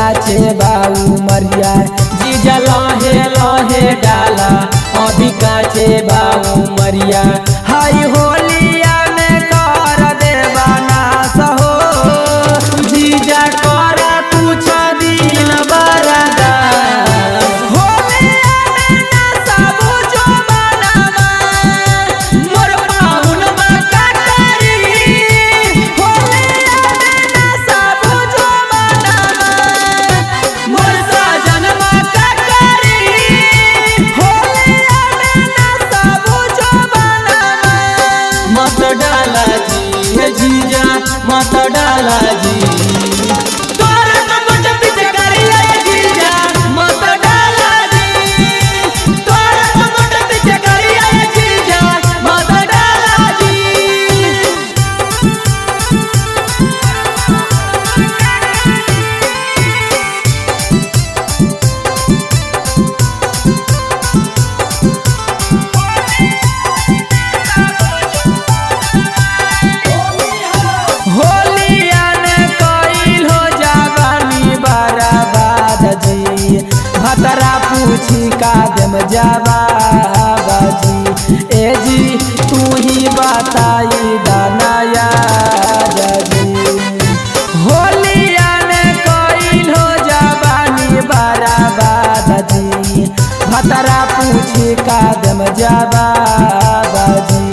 काचे बाऊ मरिया जीजा लहे लहे डाला अभी काचे बाऊ मरिया हाय होलिया में कर देवा नाश हो जीजा कर कुछ दिन बरदा होलिया में ना सब जो बनावा मोर पाहुन का करी होलिया में ना सब जो बनावा मोर साजन का करी होलिया में ना सब जो बनावा मत डाला जी हे जीजा मत डाला जी तोरा तो मोट पीछे करिया जीजा मत डाला जी तोरा तो मोट पीछे करिया जीजा मत डाला जी होलिया ने कइल हो जावानी बराबाद जी भतरा पूछी का देम जवाब जी ए जी तू ही बताई दानाया जी होलिया ने कइल हो जावानी बराबाद जी भतरा पूछी का देम जवाब जी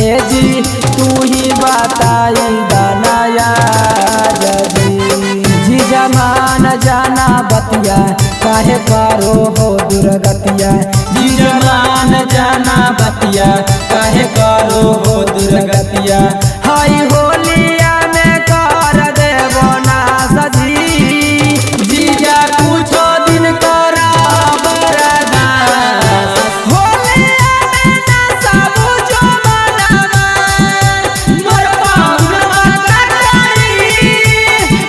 ए जी तू ही बताई दानाया जी जमान जाना बतिया काहे करो हो दुर्गतिया जी जमान जाना बतिया काहे करो हो दुर्गतिया हाय होलिया में कर देवो ना सजी जीजा कुछो दिन करा बरदा होलिया में ना सब जो बनावा मोर पाहुन का करी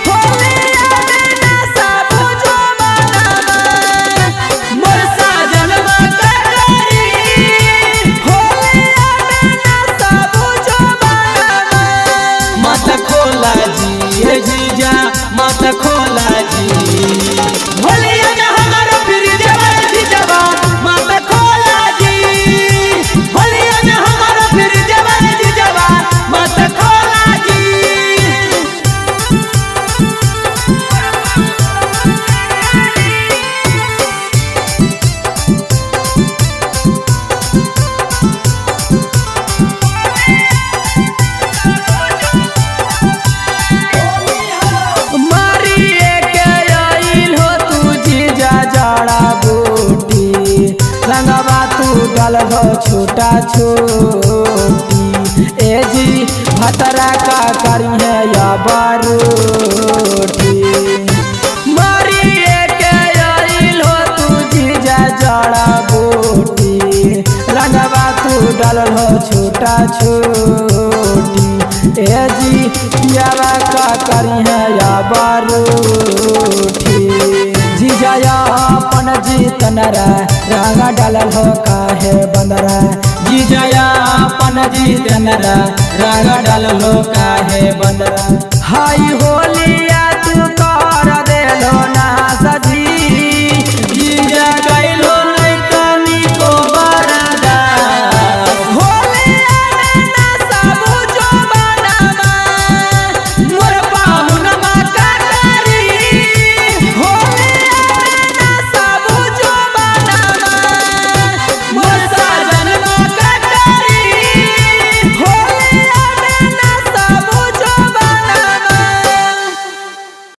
होलिया में ना सब जो बनावा मोर साजन का करी होलिया में ना सब जो बनावा मत खोला जी हे जीजा मत खोला जी होलिया में हमारा फिर जवा जीजवा मत खोला जी होलिया में हमारा फिर जवा जीजवा मत खोला जी मारिए के आइल हो तू जीजा जड़ा बूटी रंगवा तू डल हो छोटा छोटी ए जी भतरा का करी है या बारूटी मारिए के आइल हो तू जीजा जड़ा बूटी रंगवा तू डल हो छोटा छोटी ए जी पियावा का करी है या बारूठी जीजा अपन जीतनरा रंग डालल हो काहे बंदरा जीजा अपन जीतनरा रंग डालल हो काहे बंदरा हाय होली